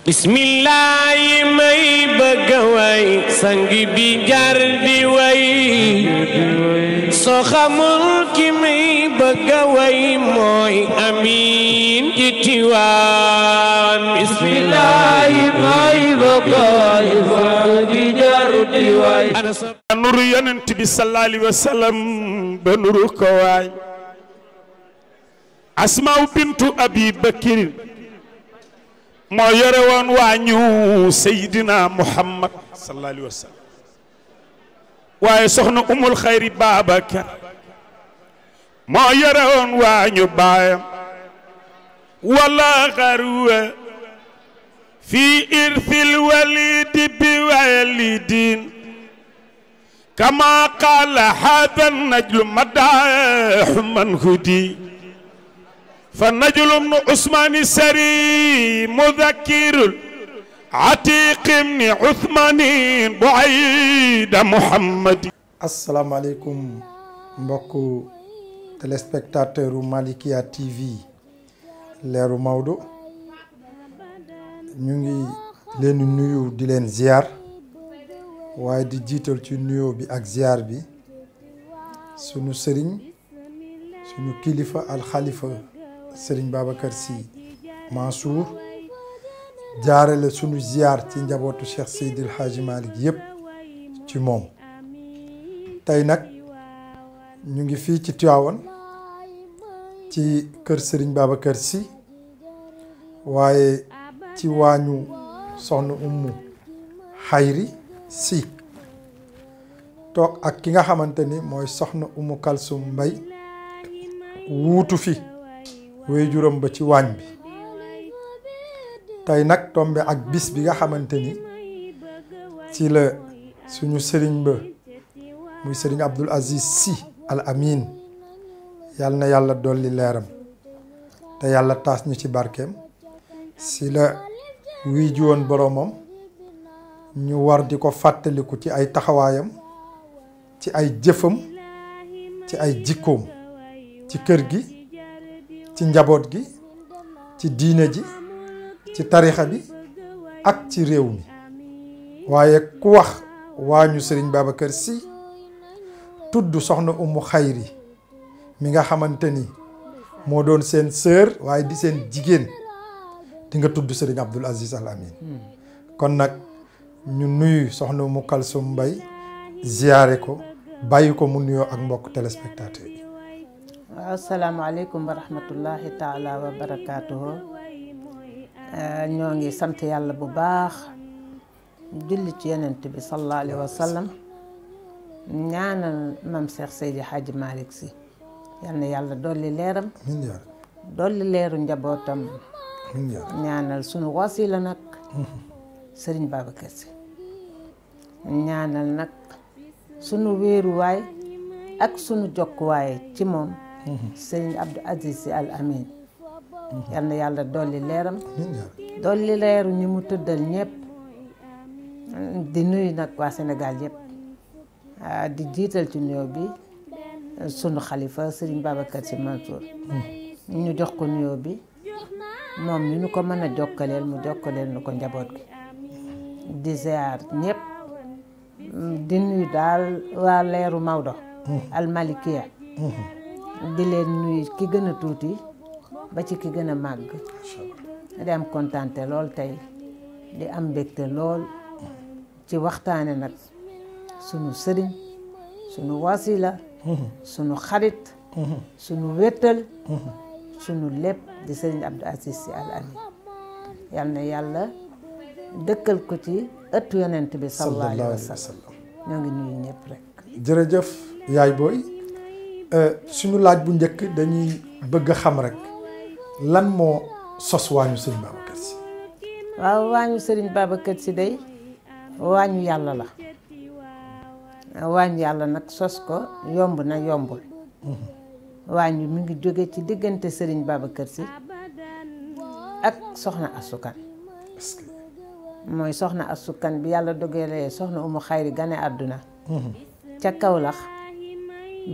bismillahi may bëgg way sangi bi jar di way soo xamul ki may bëgg way mooy Amin ci Tiwaawan bismillahi may bëgg way sangi jar di way nuru yonent bi sallallahu alayhi wa sallam ba nuru ko waay Asmaa bintu Abi Bakr moo yore woon waañu Seydina Muhammad sallallahu alayhi wa sallam waaye soxna Umul Xayri Babacar moo yore woon waañu baayam wala xarwa fi irthil walidi bi walidin kama qala hada najlu madahu man hudi فالنجل ابن عثمان السري مذكر عتيق ابن عثمان بعيد محمد. asalaamaaleykum mbokku téléspectateur Malikia TV leeru Maodo ñu ngi leen di nuyu di leen ziar waaye di jiital ci nuyoo bi ak ziar bi sunu sëriñ sunu kilifa alxalifa Sëriñ Babacar Sy Mansour jaarale sunu ziar ci njabootu Cheikh Seydil Hadji Malick yëpp ci moom tey nag ñu ngi fii ci Tivaouane ci kër Sëriñ Babacar Sy waaye ci waañu soxna Ummu Xayri Sy toog ak ki nga xamante ni mooy soxna Ummu Kalsum Mbay wuutu fi wéy juróom ba ci waañ bi tey nag tombe ak bis bi nga xamante ni ci la suñu sëriñ ba muy sëriñ Abdoul Aziz Sy Al Amin yàlla na yàlla dolli leeram te yàlla taas ñu ci barkeem si la wuy ji woon boroomam ñu war di ko fàttaliku ci ay taxawaayam ci ay jëfam ci ay jikkoom ci kër gi ci njaboot gi ci diine ji ci tarixa bi ak ci réew mi waaye ku wax waañu Sëriñ Babacar Sy tudd soxna Ummu Xayri mi nga xamante ni moo doon seen sœur waaye di seen jigéen di nga tudd Sëriñ Abdoul Aziz Al Amin kon nag ñu nuyu soxna Ummu Kalsum Mbay ziyaare ko bàyyi ko mu nuyoo ak mbokk téléspectateur yi. asalaamaaleykum wa rahmatullahi taala wa barakaatuhu ñoo ngi sant yàlla bu baax julli ci yonent bi sallallahu alayhi wa sallam ñaanal mam Cheikh Seydi Hadji Malick Sy yal na yàlla dolli leeram dolli leeru njabootam ñaanal sunu wasila nag Sëriñ Babacar Sy ñaanal nag sunu wéeruwaay ak sunu jokkuwaay ci moom Sëriñ Abdou Aziz Sy Al Amin yal na yàlla dolli leeram dolli leeru ñi mu tëddal ñëpp di nuyu nag waa Sénégal yëpp di jiital ci nuyoo bi sunu xalifa Sëriñ Babacar Sy Mansour ñu jox ko nuyoo bi moom ñu nu ko mën a jokkaleel mu jokkaleel nu ko njaboot gi di ziar ñëpp di nuyu daal waa leeru Maodo Al Malikia di leen nuyu ki gën a tuuti ba ci ki gën a màgg di am kontante lool tey di am mbégte lool ci waxtaane nag sunu sëriñ sunu wasila sunu xarit sunu wéttal sunu lépp di sëriñ Abdou Aziz Sy Al Amin yal na yàlla dëkkal ko ci ëttu yonent bi sallallahu alayhi wa sallam ñoo ngi nuyu ñëpp rek. jërëjëf yaay booy suñu laaj bu njëkk dañuy bëgg a xam rek lan moo sos waañu Sëriñ Babacar Sy. waaw waañu Sëriñ Babacar Sy day waañu yàlla la waañu yàlla nag sos ko yomb na yombul waañu mi ngi jóge ci diggante Sëriñ Babacar Sy ak soxna asukan mooy soxna asukan bi yàlla dogalee soxna Umu Xayri gane àdduna ca Kawlax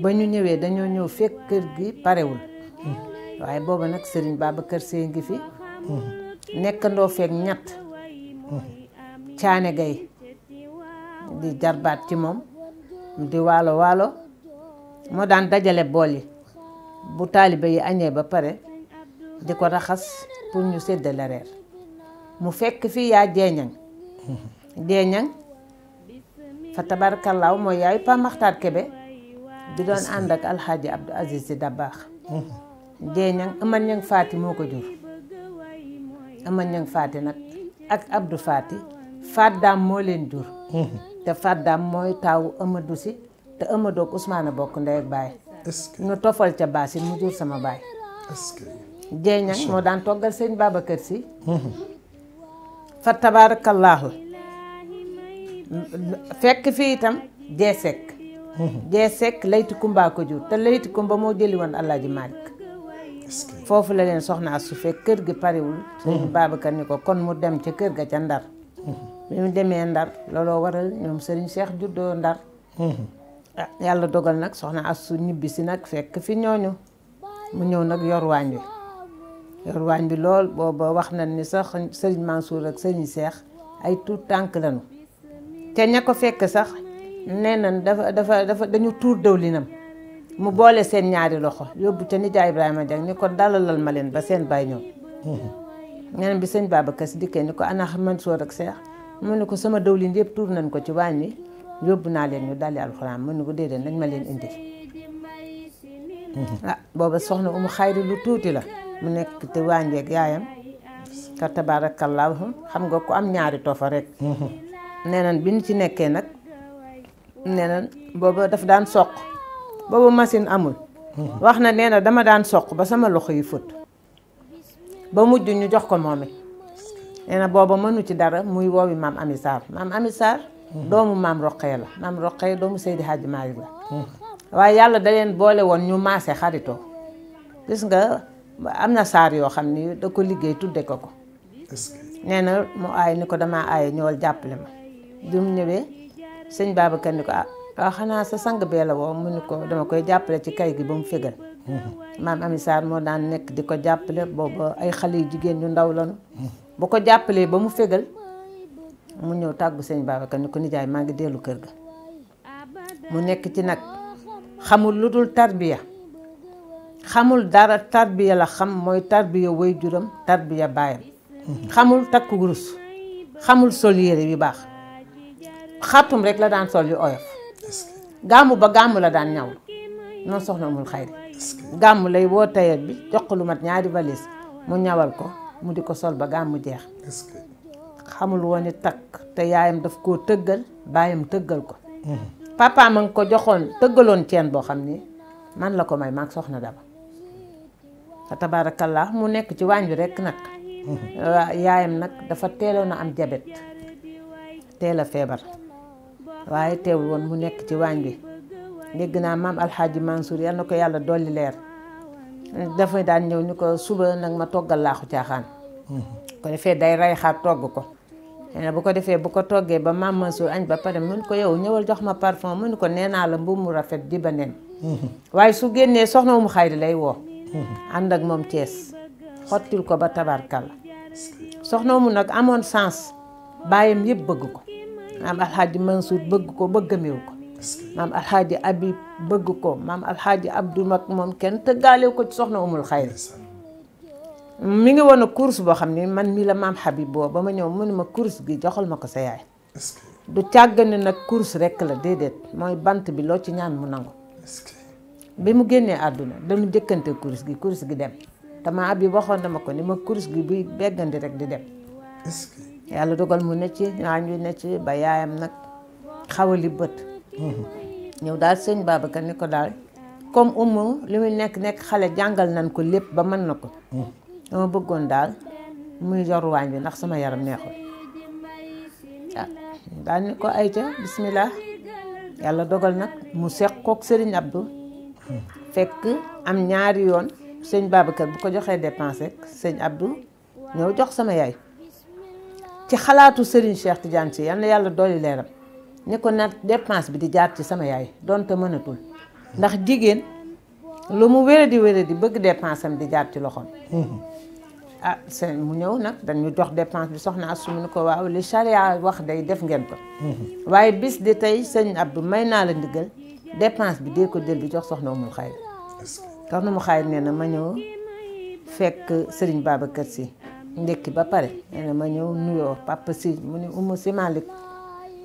ba ñu ñëwee dañoo ñëw fekk kër gi parewul waaye booba nag Sëriñ Babacar Sy ngi fi nekkandoo feek ñett Caane Gay di jarbaat ci moom di waalo moo daan dajale bool yi bu taalibe yi añee ba pare di ko raxas pour ñu séddale reer mu fekk fii yaa jeeñang fa tabarakallaahu mooy yaayu Pa Maxtaar Kebe bi doon ànd ak alxaaji Abdou Aziz Si Dabaax jeeñang Aman Ñang Faati moo ko jur Aman Ñang Faati nag ak Abdou Faati Faddaam moo leen jur te Faddaam mooy taawu Amadou Si te Amadou ak Ousmane bokk ndey ak baay ñu tofal ca baasi mu jur sama baay jeeñang moo daan toggal sëñ Babacar Si fa tabaarakallaahu fekk fii itam jeesek layti kumba ko jur te layti kumba moo jëli woon Alaaji Maalik foofu la leen soxna su fekk kër gi pariwul sëñ Babacar ni ko kon mu dem ca kër ga ca Ndar bi mu demee Ndar looloo waral ñoom Serigne Cheikh juddoo Ndar yàlla dogal nag soxna Astu ñibbi si nag fekk fi ñooñu mu ñëw nag yor waañ bi lool booba wax nañ ni sax Serigne Mansour ak Serigne Cheikh ay tuut tànk lañu te ña ko fekk sax nee nañ dafa dañu tuur dëwlinam mu boole seen ñaari loxo yóbbu ca nijaay Ibrahima Dieng ni ko dalalal ma leen ba seen baay ñëw ñeneen bi sëñ Babacar Si dikkee ni ko ana Mansour ak Cheikh mu ne ko sama dëwlin yëpp tuur nañ ko ci waañ wi yóbbu naa leen ñu dali alxuraan mu ne ko déedéet nañ ma leen indi booba soxna Umu Xayri lu tuuti la mu nekk te waañ weeg yaayam ka tabaarakallaahu xam nga ku am ñaari tofa rek nee nañ bi ñu ci nekkee nag nee nañ booba daf daan soq booba machine amul wax na nee na dama daan soq ba sama loxo yi fët ba mujj ñu jox ko moom it nee na booba mënu ci dara muy woowi maam Ami Sarr doomu maam Roqee la maam Roqee doomu Seydi Hadji Malick la waaye yàlla da leen boole woon ñu maase xaritoo gis nga am na saar yoo xam ni da ko liggéey tudde ko nee na mu aay ni ko damaa aaye ñëwal jàppale ma bi mu ñëwee sëñ Babacar ni ko waaw xanaa sa sang bee la woo mu ni ko dama koy jàppale ci kay gi ba mu fégal maam Ami Sarr moo daan nekk di ko jàppale booba ay xale yu jigéen ñu ndaw lañu bu ko jàppalee ba mu fégal mu ñëw tàggu sëñ Babacar ni ko nijaay maa ngi dellu kër ga mu nekk ci nag xamul lu dul tarbiya xamul dara tarbiya la xam mooy tarbiya way juram tarbiya baayam xamul takku wurus xamul sol yére yu baax xartum rek la daan sol yu oyof gàmmu ba gàmmu la daan ñaw noonu soxna Umul Xayri gàmmu lay woo tailleur bi jox ko lu mat ñaari valise mu ñawal ko mu di ko sol ba gàmmu jeex xamul woon ni takk te yaayam daf koo tëggal baayam tëggal ko papa ma ngi ko joxoon tëggaloon ceen boo xam ni man la ko may maag soxna Daba fa tabarakallah mu nekk ci waañ bi rekk nag yaayam nag dafa teeloon a am jabet teel a feebar waaye teewul woon mu nekk ci waañ bi dégg naa maam alxaaji Mansour yal na ko yàlla dolli leer dafa daan ñëw ni ko suba nag ma toggal laaxu caaxaan ko defee day ray xaar togg ko bu ko defee bu ko toggee ba maam Mansour añ ba pare mun ko yow ñëwal jox ma parfum mun ko nee naa la mbubb mu rafet di ba neen waaye su génnee soxna Umu Xayri lay woo ànd ak moom Thiès xottil ko ba tabarkalla soxna Umu nag amoon sens baayam yëpp bëgg ko maam alxaaji Mansour bëgg ko bëggamiw ko maam alxaaji Habib bëgg ko maam alxaaji Abdou mag moom kenn tëggaalew ko ci soxna Umul Xayri mi ngi woon a course boo xam ne man mii la maam Habib boo ba ma ñëw mu ne ma course gi joxal ma ko sa yaay du càggane nag course rekk la déedéet mooy bant bi loo ci ñaan mu nangu bi mu génnee àdduna dañu jëkkante course gi dem te ma Habib waxoon dama ko ni ma course gi buy beggandi rek di dem yàlla dogal mu ne ci ñaañ wi ne ci ba yaayam nag xawali bët ñëw daal sëñ Babacar ni ko daal comme Umu li muy nekk xale jàngal nañ ko lépp ba mën na ko dama bëggoon daal muy yor waañ bi ndax sama yaram neexul daal ni ko ayca bismillah yàlla dogal nag mu seq kook Serigne Abdou fekk am ñaari yoon sëñ Babacar bu ko joxee dépense rek sëñ Abdou ñëw jox sama yaay ci xalaatu Serigne Cheikh Tidiane Sy yal na yàlla dolli leeram ni ko nag dépense bi di jaar ci sama yaay donte mënatul ndax jigéen lu mu wéradi bëgg dépense am di jaar ci loxoom ah seen mu ñëw nag dañu jox dépense bi soxna Astou mu ne ko waaw li charia wax day def ngeen ko waaye bis di tey sëñ Abdou may naa la ndigal dépense bi dee ko jël di jox soxna Umul Xayri soxna Umul Xayri nee na ma ñëw fekk Serigne Babacar Sy ndekki ba pare nee na ma ñëw nuyoo papa si mu ne Umu Si Malick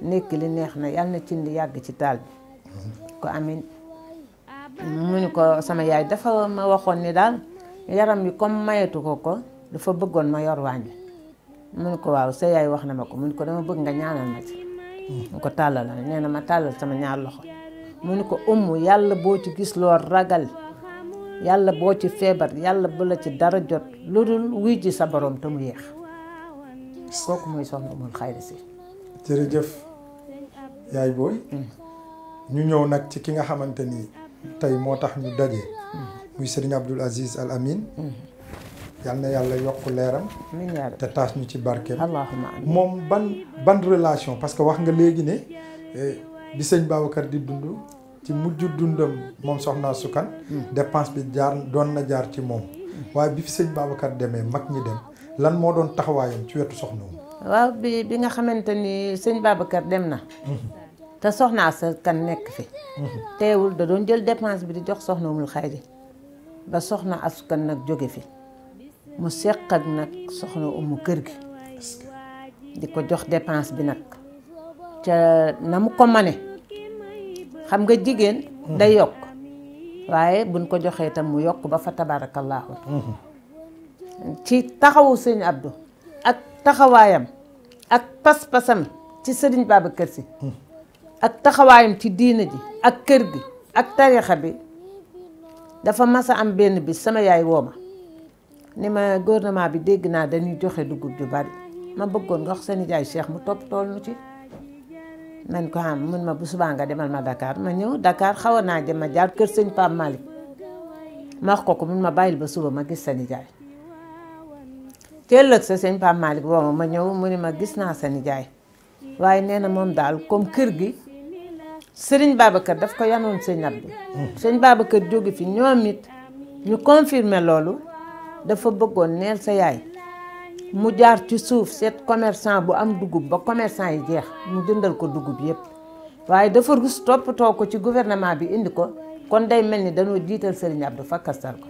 ndekki li neex na yàlla na cin li yàgg ci taal bi ko amin mu ne ko sama yaay dafa ma waxoon ni daal yaram bi comme mayetu ko dafa bëggoon ma yor waañ bi mu ne ko waaw sa yaay wax na ma ko mu ne ko dama bëgg nga ñaanal ma ci mu ko tàllal nee na ma tàllal sama ñaar loxo mu ne ko yàlla boo ci gis loo ragal yàlla boo ci feebar yàlla bu la ci dara jot lu dul wuy ji sa borom te mu yeex kooku mooy soxna Umul Xayri Si. jërëjëf yaay booy ñu ñëw nag ci ki nga xamante ni tey moo tax ñu daje muy Serigne Abdoul Aziz Al Amine yal na yàlla yokk leeram te taas ñu ci barkeem allahumma amiin moom ban relation parce que wax nga léegi ne bi sëñ Babacar di dund ci mujj dundam moom soxna Astou Kane dépense bi doon na jaar ci moom waaye bi fi sëñ Babacar demee mag ñi dem lan moo doon taxawaayam ci wetu soxna moom waaw bi nga xamante ni sëñ Babacar dem na te soxna Astou Kane nekk fi teewul da doon jël dépense bi di jox soxna Umul Xayri ba soxna Astou Kane nag jóge fi mu seq ak nag soxna Umu kër gi di ko jox dépense bi nag ca na mu ko mane xam nga jigéen day yokk waaye buñ ko joxee tam mu yokk ba fa tabaarakallaahu ci taxawu sëñ Abdou ak taxawaayam ak pas-pasam ci sëriñ Babacar Sy ak taxawaayam ci diina ji ak kër gi ak tarixa bi dafa mas a am benn bi sama yaay woo ma ni ma gouvernement bi dégg naa dañuy joxe dugub ju bari ma bëggoon nga wax sa nijaay Cheikh mu topp tool nu ci man ko am mun ma bu subaa nga demal ma Dakar ma ñëw Dakar xaw naa jëm ma jaar kër sëñ Pape Malick ma wax ko mun ma bàyyil ba suba ma gis sa nijaay ci ëllëg sa sëñ Pape Malick woo ma ñëw mu ni ma gis naa sa nijaay waaye nee na moom daal comme kër gi sëriñ Babacar daf ko yanoon sëñ Abdou sëñ Babacar jóge fi ñoom it ñu confirmer loolu dafa bëggoon neel sa yaay mu jaar ci suuf seet commerçant bu am dugub ba commerçant yi jeex mu jëndal ko dugub yépp waaye dafa rus toppatoo ko ci gouvernement bi indi ko kon day mel ni dañoo jiital sëriñ Abdou fakkastal ko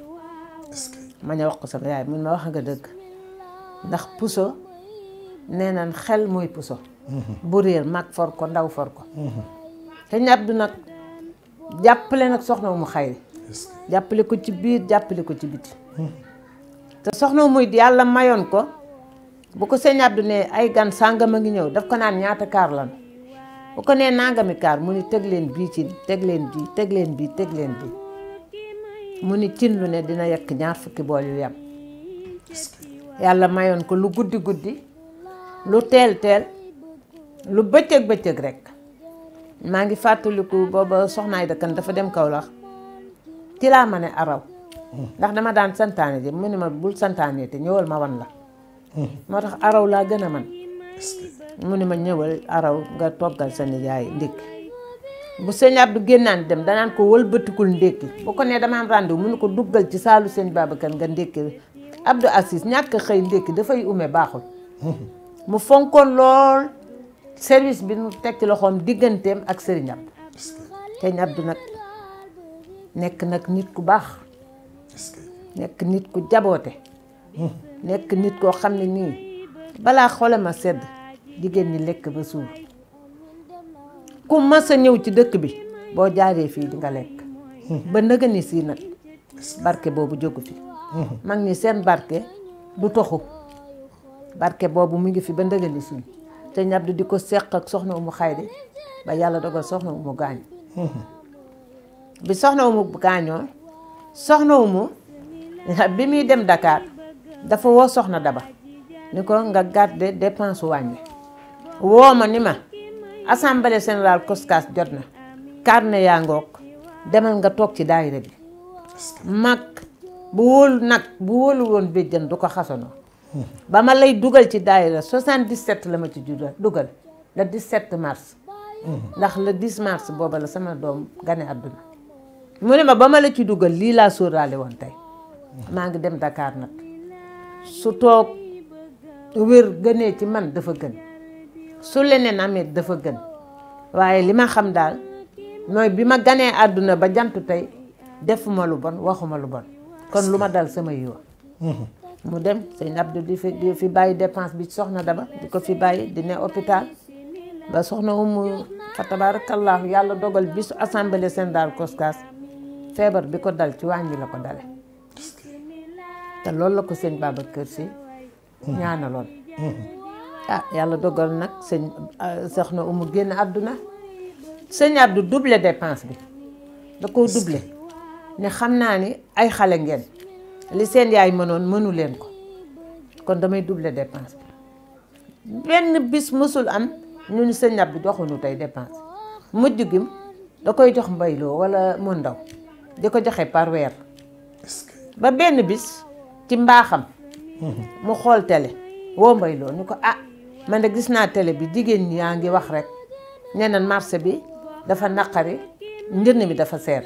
ma ñëw wax ko sama yaay mun ma wax nga dëgg ndax puso nee nañ xel mooy puso bu réer mag for ko ndaw for ko sëriñ Abdou nag jàppale nag soxna Umu Xayri jàppale ko ci biir jàppale ko ci biti te soxna muy yàlla mayoon ko bu ko sëñ Abdou ne ay gan sàngam a ngi ñëw daf ko naan ñaata kaar lan bu ko nee nangami kaar mu ni teg leen bii ci teg leen bii teg leen bii teg leen bii mu ni cin lu ne dina yekk 20 bool yu yam yàlla mayoon ko lu guddi guddi lu teel teel lu bëccëg bëccëg rek maa ngi fàttaliku booba soxnaay dëkkan dafa dem Kaolack ci laa ma ne araw ndax dama daan santaane ji mu ne ma bul santaane te ñëwal ma wan la moo tax araw laa gën a man mu ne ma ñëwal araw nga toggal sa nijaay ndékki bu sëñ Abdou génnaan dem danaan ko wëlbatikul ndékki bu ko nee dama am rendez-vous mu ne ko duggal ci saalu sëñ Babacar nga ndékki Abdou Aziz ñàkk xëy ndékki dafay ume baaxul mu fonkoon lool service bi nu teg ci loxoom digganteem ak sëriñ Abdou sëñ Abdou nag nekk nag nit ku baax nekk nit ku jaboote nekk nit koo xam ne nii balaa xole ma sedd jigéen ñi lekk ba suur ku mas a ñëw ci dëkk bi boo jaaree fii di nga lekk ba nëga ni sii nag barke boobu jógu fi mag ñi seen barke du toxu barke boobu mu ngi fi ba nëga ni sii te ñab di ko seq ak soxna Umu Xayri ba yàlla dogal soxna Umu gaañu bi soxna Umu gaañoo soxna Umu bi muy dem Dakar dafa woo soxna Daba ni ko nga garder dépense wàññi woo ma ni ma assemblée générale Koskas jot na carnet yaa ngoog demal nga toog ci daayira bi mag bu wóolu woon béjjën du ko xasanoo ba ma lay dugal ci daayira 77 la ma ci dugal le 17 mars ndax le 10 mars booba la sama doom gane àdduna mu ne ma ba ma la ci dugal lii laa sóoraale woon tey maa ngi dem Dakar nag su toog wér gënee ci man dafa gën su leneen amee dafa gën waaye li ma xam daal mooy bi ma ganee àdduna ba jant tey defuma lu bon waxuma lu bon kon lu ma dal sama yiwa mu dem sëñ Abdou di fi bàyyi dépense bi soxna Daba di ko fi bàyyi di ne hôpital ba soxna Umu fa tabarakallahu yàlla dogal bisu assemblée générale Koskas feebar bi ko dal ci wàññi la ko dale te loolu la ko sëñ Babacar Si ñaanaloon yàlla dogal nag soxna Umu génn àdduna sëñ Abdou doublé dépense bi da koo doublé ne xam naa ni ay xale ngeen li seen yaay mënoon mënu leen ko kon damay doublé dépense bi benn bis mësul am ñu ni sëñ Abdou joxuñu tey dépense mujj gi da koy jox mbayloo wala mu ndaw di ko joxe par weer ba benn bis ci mbaaxam mu xool télé woo mbayloo ni ko man de gis naa télé bi jigéen ñi yaa ngi wax rek ñeneen marché bi dafa naqari njënd mi dafa seer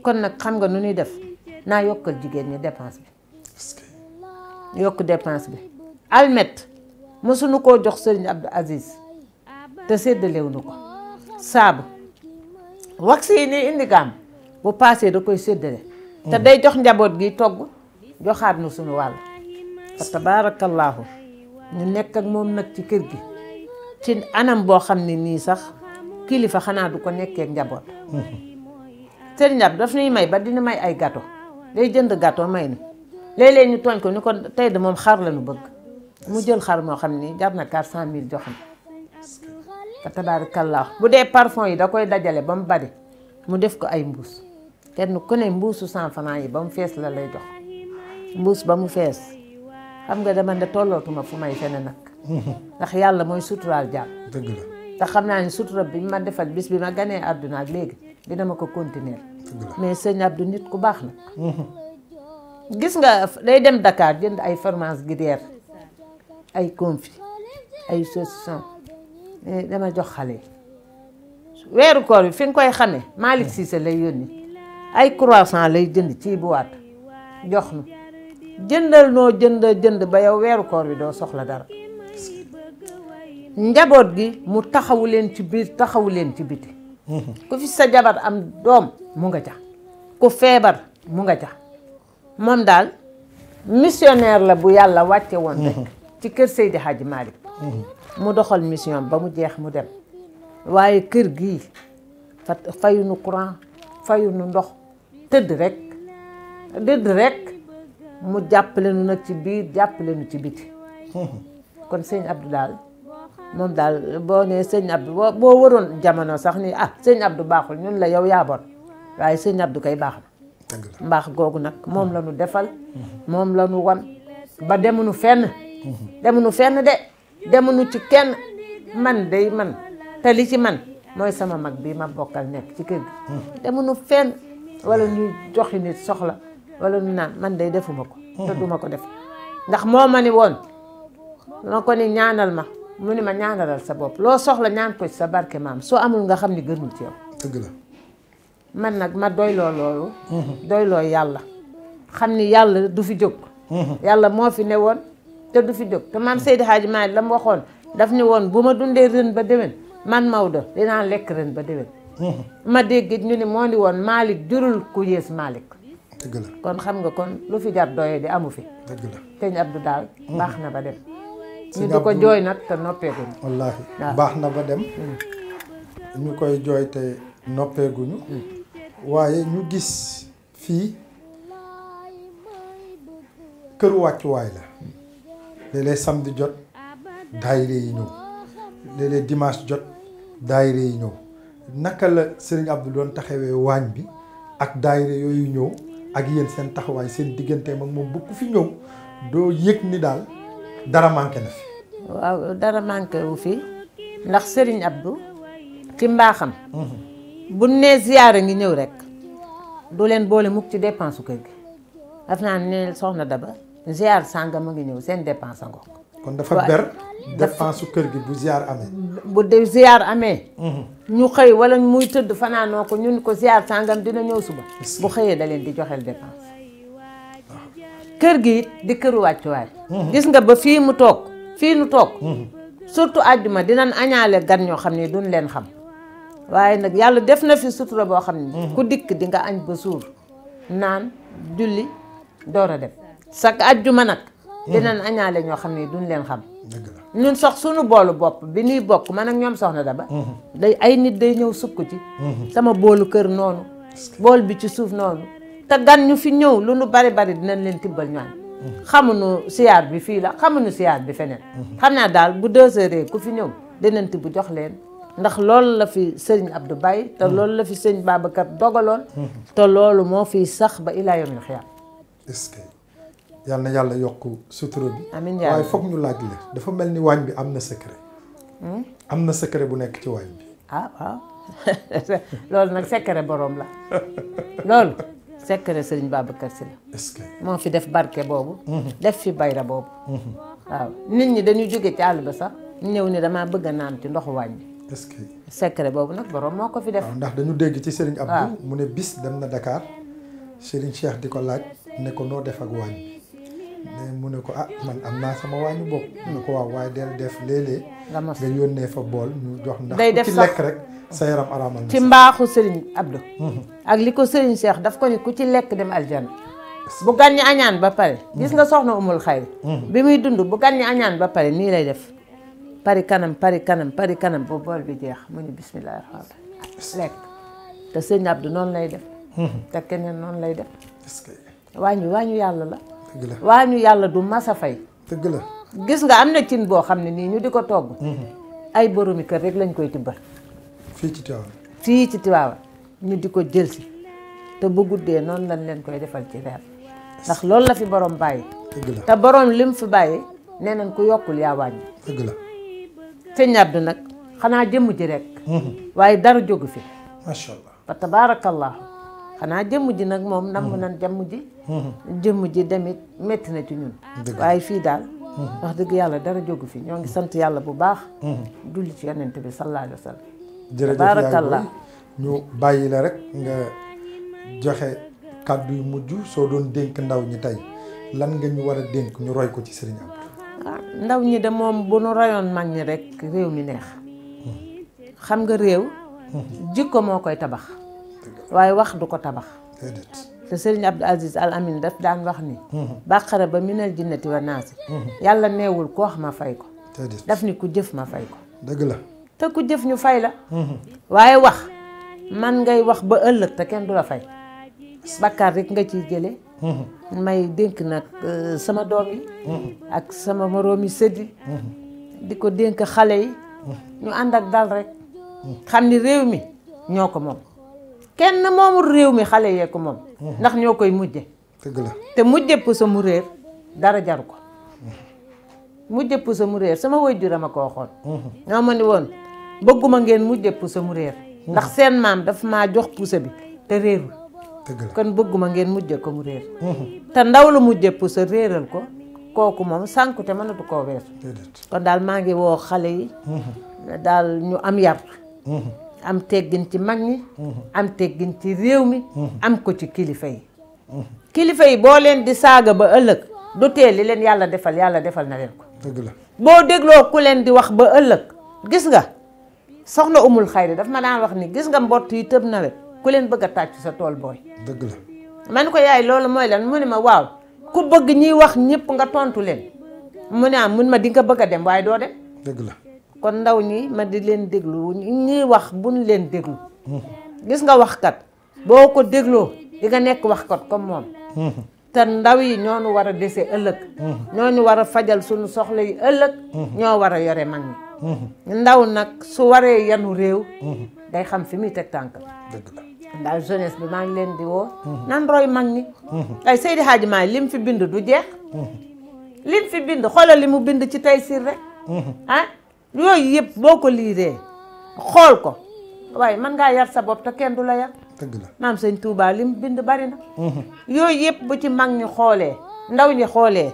kon nag xam nga nu ñuy def naa yokkal jigéen ñi dépense bi yokk dépense bi almet mësuñu koo jox Serigne Abdou Aziz te séddalewuñu ko saabu wax yi ni indi gaam bu paasee da koy séddale te day jox njaboot gi togg joxaat nu suñu wàll fa tabaarakallaahu ñu nekk ak moom nag ci kër gi ci anam boo xam ne nii sax kilifa xanaa du ko nekkee ak njaboot Serigne Abdou daf ñuy may ba dina may ay gâteau day jënd gâteau may ni léeg-léeg ñu tooñ ko ni ko tey de moom xar lañu bëgg mu jël xar moo xam ni jar na 400 000 jox na fa tabaarakallaahu bu dee parfum yi da koy dajale ba mu bari mu def ko ay mbuus kenn ku ne mbuusu 100 francs yi ba mu fees la lay jox mbuus ba mu fees xam nga dama ne tollootuma fu may fene nag ndax yàlla mooy suturaal jàll dëgg la te xam naa ni sutura bi ma defal bis bi ma ganee àdduna ak léegi dina ma ko continuer mais sëñ Abdou nit ku baax nag gis nga day dem Dakar jënd ay fromage gruyère ay confit ay saucisson dama jox xale yi weeru koor bi fi nga koy xamee Malick Cissé lay yónni ay croissant lay jënd ci boîte jox nu jëndal noo jënd ba yow weeru koor bi doo soxla dara njaboot gi mu taxawu leen ci biir taxawu leen ci biti ku fi sa jabar am doom mu nga ca ku feebar mu nga ca moom daal missionnaire la bu yàlla wàcce woon rek ci kër Seydi Hadji Malick mu doxal mission ba mu jeex mu dem waaye kër gii fayuñu courant fayuñu ndox tëdd rek mu jàppale nu nag ci biir jàppale nu ci biti kon sëñ Abdou daal moom daal boo nee sëñ Abdou boo waroon jamono sax ni sëñ Abdou baaxul ñun la yow yaa bon waaye sëñ Abdou kay baax na mbaax googu nag moom la nu defal moom la nu wan ba demuñu fenn de demuñu ci kenn man te li ci man mooy sama mag bi ma bokkal nekk ci kër gi demuñu fenn wala ñuy joxi nit soxla wala ñu naan man day defuma ko te duma ko def ndax moo ma ni woon ma ko ni ñaanal ma mu ni ma ñaanalal sa bopp loo soxla ñaan ko ci sa barke maam soo amul nga xam ni gënul ci yow dëgg la man nag ma doyloo loolu doyloo yàlla xam ni yàlla du fi jóg yàlla moo fi ne woon te du fi jóg te maam Seydi Hadji Malick la mu waxoon daf ni woon bu ma dundee ren ba déwén man Maodo dinaa lekk ren ba déwén ma dégg ñu ni moo ni woon Malick jurul ku yées Malick dëgg la kon xam nga kon lu fi jar doye di amu fi dëgg la sëñ Abdou daal baax na ba dem ñu di ko jooy nag te noppeeguñu wallaahi baax na ba dem ñu koy jooy te noppeeguñu waaye ñu gis fii këru wàccuwaay la léeg-léeg samedi jot daayire yi ñëw léeg-léeg dimanche jot daayire yi ñëw naka la Serigne Abdou doon taxawee waañ bi ak daayire yooyu ñëw ak yéen seen taxawaay seen digganteem ak moom bu ku fi ñëw doo yëg ni daal dara manqué na fi. waaw dara manqué wu fi ndax Serigne Abdou ci mbaaxam. bu nee ziyaara ngi ñëw rek du leen boole mukk ci dépense kër gi daf naa ne soxna Daba ziyaar sàngam a ngi ñëw seen dépense a ngoog. kon dafa ber dépense kër gi bu ziyaar amee. bu dee ziyaar amee. ñu xëy wala muy tëdd fanaanoo ko ñun ko ziyaar sàngam dina ñëw suba. bu xëyee da leen di joxeel dépense. kër gi it di këru wàccuwaay gis nga ba fii mu toog fii nu toog surtout àjjuma dinañ añaale gan ñoo xam ne duñ leen xam waaye nag yàlla def na fi sutura boo xam ne ku dikk di nga añ ba suur naan julli door a dem chaque àjjuma nag dinañ añaale ñoo xam ne duñ leen xam ñun sax suñu boolu bopp bi ñuy bokk man ak ñoom soxna Daba day ay nit day ñëw sukk ci sama boolu kër noonu bool bi ci suuf noonu te gan ñu fi ñëw lu nu bari bari dinañ leen tibbal ñu añ xamuñu siyaar bi fii la xamuñu siyaar bi feneen xam naa daal bu 2 heures ku fi ñëw dinañ tibb jox leen ndax loolu la fi sëriñ Abdou Baye te loolu la fi sëriñ Babacar dogaloon te loolu moo fiy sax ba ilaa yawmil xiyaam. est-ce que yal na yàlla yokk sutura bi amiin waaye foog ñu laaj la dafa mel ni waañ bi am na secret am na secret bu nekk ci waañ bi waaw loolu nag secret borom la loolu secret sëriñ Babacar Si la est-ce que moo fi def barke boobu def fi bayra boobu waaw nit ñi dañuy jóge ci àll ba sax ñëw ni damaa bëgg a naan ci ndoxu waañ bi est-ce que secret boobu nag borom moo ko fi def waaw ndax dañu dégg ci Serigne Abdou mu ne bis dem na Dakar Serigne Cheikh di ko laaj ne ko noo def ak waañ bi ne mu ne ko man am naa sama waañu bopp mu ne ko waaw waaye del def léeg-léeg nga mos nga yónnee fa bool ñu jox ndax day ku def ci sax lekk rek sa yaram araamal na ci mbaaxu Serigne Abdou ak li ko Serigne Cheikh daf ko ni ku ci lekk dem aljana bu gan ñi añaan ba pare gis nga soxna umul xayri bi muy dund bu gan ñi añaan ba pare nii lay def pari kanam bu bool bi jeex mu ni bismillah lekk te Serigne Abdou noonu lay def te keneen noonu lay def est-ce que waañu yàlla la dëgg la waañu yàlla du masa fay dëgg la gis nga am na cin boo xam ne nii ñu di ko togg ay boromi kër rek lañ koy tibbal fii ci Tivaouane fii ci Tivaouane ñu di ko jël si te bu guddee noonu lañ leen koy defal ci reer ndax loolu la fi borom bàyyi dëgg la te borom lim fi bàyyi nee nañ ku yokkul yaa wàññi dëgg la sëñ Abdou nag xanaa jëmm ji rek waaye dara jógu fi macha allah fa tabaarakallahu xanaa jëmm ji nag moom namm nañ jëmm ji demit metti na ci ñun waaye fii daal wax dëgg yàlla dara jógu fi ñoo ngi sant yàlla bu baax julli ci yonent bi sallallahu alayhi wa sallam jërëjëf tabaarakallah ñu bàyyi la rek nga joxe kàddu yu mujj soo doon dénk ndaw ñi tey lan nga ñu war a dénk ñu roy ko ci Serigne Abdou ndaw ñi de moom bu nu rayoon mag ñi rek réew mi neex xam nga réew jikko moo koy tabax waaye wax du ko tabax te Serigne Abdou Aziz Al Amin daf daan wax ni bàqara ba minal jinnati wa naasi yàlla neewul ko wax ma fay ko daf ni ku jëf ma fay ko dëgg la te ku jëf ñu fay la waaye wax man ngay wax ba ëllëg te kenn du la fay bakkaar rek nga ciy jële may dénk nag sama doom yi ak sama moroomi sët yi di ko dénk xale yi ñu ànd ak dal rek xam ni réew mi ñoo ko moom kenn moomul réew mi xale yee ko moom ndax ñoo koy mujje dëgg la te mujje puso mu réer dara jaru ko mujje puso mu réer sama waajur ma ko waxoon ñoo ma ni woon bëgguma ngeen mujje puso mu réer ndax seen maam daf maa jox puso bi te réerul kon bëgguma ngeen mujje ko mu réer te ndaw lu mujje puso réeral ko kooku moom sànku te mënatu koo weesu kon daal maa ngi woo xale yi daal ñu am yar am teggin ci mag ñi am teggin ci réew mi am ko ci kilifa yi kilifa yi boo leen di saaga ba ëllëg du tee li leen yàlla defal na leen ko dëgg la boo dégloo ku leen di wax ba ëllëg gis nga soxna umul xayri daf ma daan wax ni gis nga mbott yi tëb nawet ku leen bëgg a tàcc sa tool booy dëgg la man ko yaay loolu mooy lan mu ne ma waaw ku bëgg ñiy wax ñëpp nga tontu leen mu ne mun ma di nga bëgg a dem waaye doo dem dëgg la kon ndaw ñi ma di leen déglu ñiy wax buñ leen déglu gis nga waxkat boo ko dégloo di nga nekk waxkat comme moom te ndaw yi ñoo ñu war a dese ëllëg ñoo ñu war a fajal suñu soxla yi ëllëg ñoo war a yore mag ñi ndaw nag su waree yanu réew day xam fi muy teg tànkam dëgg la daal jeunesse bi maa ngi leen di woo nan roy mag ñi ay Seydi Hadji Maalik lim fi bind du jeex lim fi bind xoolal li mu bind ci Taysiir rek yooyu yëpp boo ko liiree xool ko waaye mën ngaa yar sa bopp te kenn du la yar dëgg la maam sëñ Touba lim bind bari na yooyu yëpp bu ci mag ñi xoolee ndaw ñi xoolee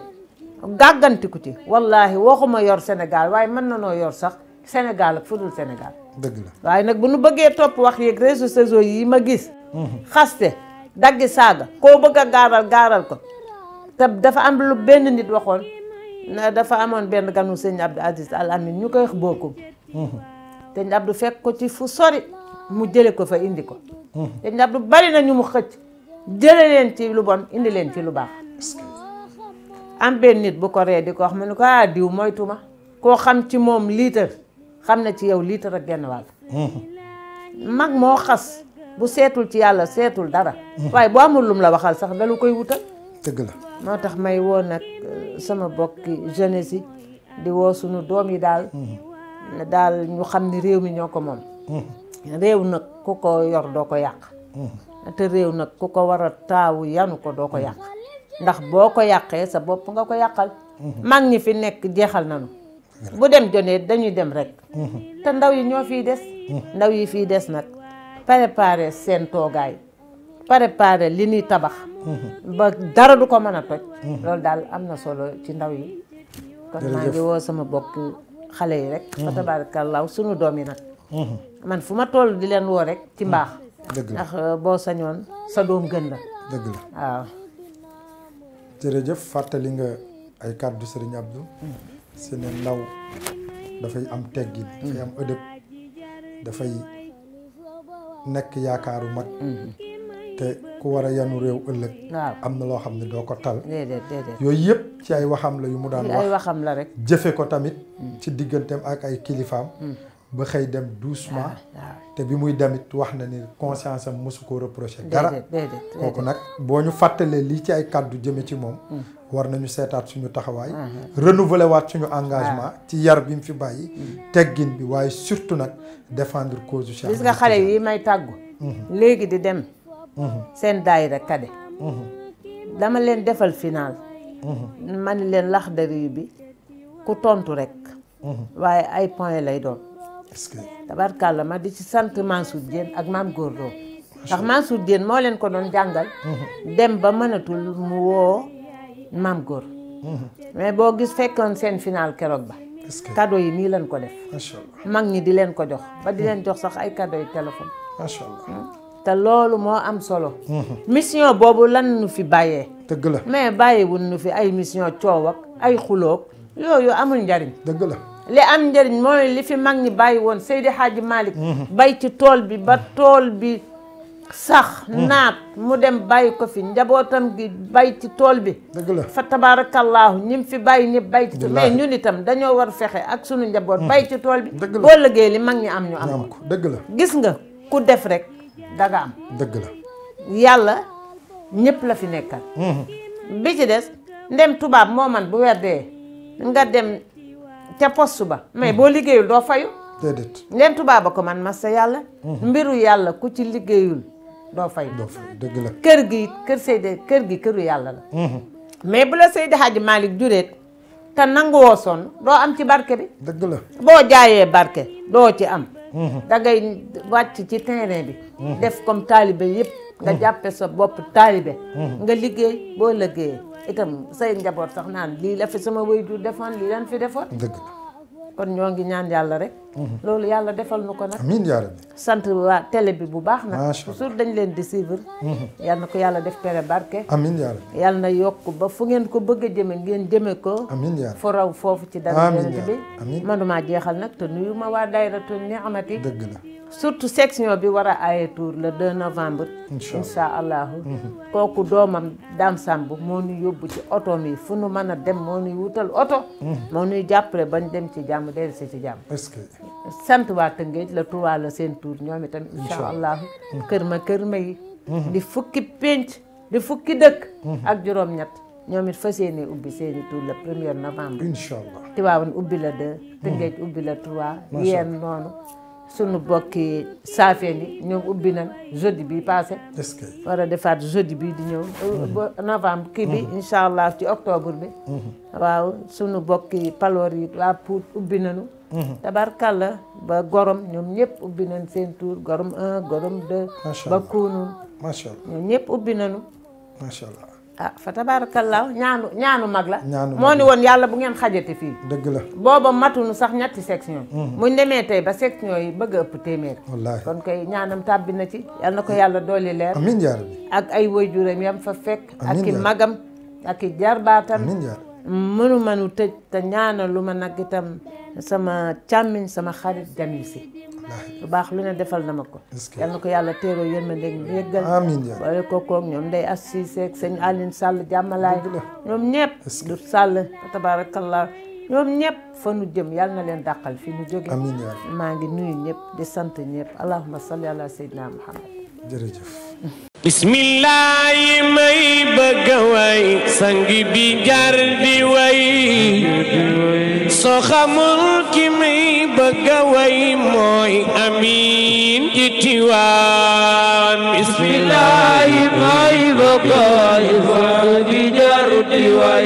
gàggantiku ci wallaahi waxuma yor Sénégal waaye mën na noo yor sax Sénégal ak fu dul Sénégal dëgg la waaye nag bu nu bëggee topp wax yeeg réseaux sociaux yi ma gis xaste daggi saaga koo bëgg a gaaral ko te dafa am lu benn nit waxoon na dafa amoon benn ganu sëñ Abdou Aziz Al Amin ñu koy wax bokkum sëñ Abdou fekk ko ci fu sori mu jële ko fa indi ko sëñ Abdou bari na ñu mu xëcc jële leen ci lu bon indi leen ci lu baax am benn nit bu ko ree di ko wax mu ne ko diw moytuma koo xam ci moom liitar xam na ci yow liitar ak genn wàll mag moo xas bu seetul ci yàlla seetul dara waaye bu amul lum la waxal sax dalu koy wutal dëgg la moo tax may woo nag sama bokki jeunesse yi di woo sunu doom yi daal ñu xam ni réew mi ñoo ko moom réew nag ku ko yor doo ko yàq te réew nag ku ko war a taawu yanu ko doo ko yàq ndax boo ko yàqee sa bopp nga ko yàqal mag ñi fi nekk jeexal nañu bu dem jonee dañuy dem rek te ndaw yi ñoo fiy des ndaw yi fiy des nag préparer seen toogaay préparer li ñuy tabax ba dara du ko mën a toj loolu daal am na solo ci ndaw yi kon maa ngi woo sama bokk xale yi rek fa tabarakallah sunu doom yi nag man fu ma toll di leen woo rek ci mbaax ndax boo sañoon sa doom gën la dëgg la waaw jërëjëf fàttali nga ay kàddu Serigne Abdou si ne ndaw dafay am teggin dafay am ëdëb dafay nekk yaakaaru mag te ku war a yanu réew ëllëg am na loo xam ne doo ko tal déedéet yooyu yëpp ci ay waxam la yu mu daan wax ay waxam la rek jëfe ko tamit ci digganteem ak ay kilifaam ba xëy dem doucement te bi muy demit wax na ni conscience am mosu ko reproché dara kooku nag boo ñu fàttalee lii ci ay kàddu jëme ci moom war nañu seetaat suñu taxawaay renouveler waat suñu engagement ci yar bi mu fi bàyyi teggin bi waaye surtout nag défendre cause Cheikh gis nga xale yi may tàggu léegi di dem seen daayira kade dama leen defal final ma ni leen Laxdari bi ku tontu rek waaye ay point lay doon tabarkàlla ma di ci sant Mansour Diène ak maam góor doom ndax Mansour Diène moo leen ko doon jàngal dem ba mënatul mu woo maam góor mais boo gis fekkoon seen final keroog ba cadeau yi nii leen ko def mag ñi di leen ko jox ba di leen jox sax ay cadeau yi téléphone macha allah te loolu moo am solo mission boobu lan nu fi bàyyee dëgg la mais bàyyiwul nu fi ay mission coow ak ay xuloog yooyu amul njariñ dëgg la li am njëriñ mooy li fi mag ñi bàyyi woon Seydi Hadji Malick bay ci tool bi ba tool bi sax naat mu dem bàyyi ko fi njabootam gi bay ci tool bi dëgg la fa tabaarakallaahu ñim fi bàyyi ñëpp bay ci tool mais ñun itam dañoo war fexe ak sunu njaboot bay ci tool bi boo liggéey li mag ñi am ñu am ko dëgg la gis nga ku def rek danga am dëgg la yàlla ñëpp la fi nekkal bi ci des ndem tubaab moo man bu weer dee nga dem ca poste ba mais boo liggéeyul doo fayu déedéet ndem tubaab a ko man mas sa yàlla mbiru yàlla ku ci liggéeyul doo fayu dëgg la kër gi kër gi këru yàlla la mais bu la Seydi Hadji Malick jureet te nanguwoo sonn doo am ci barke bi dëgg la boo jaayee barke doo ci am dangay wàcc ci terrain bi def comme taalibe yëpp nga jàppe sa bopp taalibe nga liggéey boo liggéeyee itam say njaboot sax naan lii la fi sama waajur defoon lii lan fi defoon dëgg la kon ñoo ngi ñaan yàlla rek loolu yàlla defal nu ko nag amiin yaa rabbi sant waa télé bi bu baax nag macha allah toujours dañ leen di suivre yal na ko yàlla def tere barke amiin yaa rabbi yàlla na yokk ba fu ngeen ko bëgg a jëme ngeen jëme ko amiin yaa rabbi fu raw foofu ci dara amiin yonent amiin bi manuma jeexal nag te nuyu ma waa dayratu ni'mati dëgg la surtout section bi war a aye tour le 2 novembre insha allahu kooku doomam Dame Samb moo ñu yóbbu ci oto mi fu nu mën a dem moo ñuy wutal oto moo ñuy jàppale bañ dem ci jàmm dellu si ci jàmm est-ce que sant waa Tëngéej la Touba la seen tour ñoom itam insha allahu kër ma yi di fukki pénc di fukki dëkk ak juróom-ñett ñoom it fas yéene ubbi seeni tour le 1er novembre incha allah Tiwaawan ubbi la 2 Tëngéej ubbi la 3 yéen noonu sunu bokki saafeen yi ñoom ubbi nañ jeudi bi passé est-ce que war a defaat jeudi bi di ñëw ba novembre kii bi incha allah ci octobre bi waaw sunu bokki paloor yi waa Pout ubbi nañu tabarkalla ba gorom ñoom ñëpp ubbi nañ seen tour gorom 1 gorom 2 ba Kounoune macha allah ñoom ñëpp ubbi nañu macha allah ah fa tabarakallah ñaanu mag la ñaanu moo ni woon yàlla bu ngeen xajati fii dëgg la booba matunu sax ñetti section muñ demee tey ba section yi bëgg a ëpp téeméer wallaahi kon koy ñaanam tàbbi na ci yal na ko yàlla dooli leer amiin yaa rabbi ak ay waajuram yam fa fekk ak Amiin ki yaa magam ak i jarbaatam amiin yaa mënu tëj te ñaanal lu ma nag itam sama càmmiñ sama xarit Jamil Si lu baax lu ne defal na ma ko yal na ko yàlla teeroo yërmande yëggal amiin yaa boole ko koog ñoom Ndey Assise ak sëñ Aline Sall jàmmalaay ñoom ñëpp du Sall tabarakallah ñoom ñëpp fa nu jëm yal na leen dàqal fi nu jóge amiin yaa maa ngi nuyu ñëpp di sant ñëpp allahumma salli ala sayyidina Muhammad jërëjëf bismillahi may bëgg a way sang bi jar di way soo xamul ki may bëgg a way mooy Amin ci Tiwaawan bismillahi may bëgg a way sang bi jar di way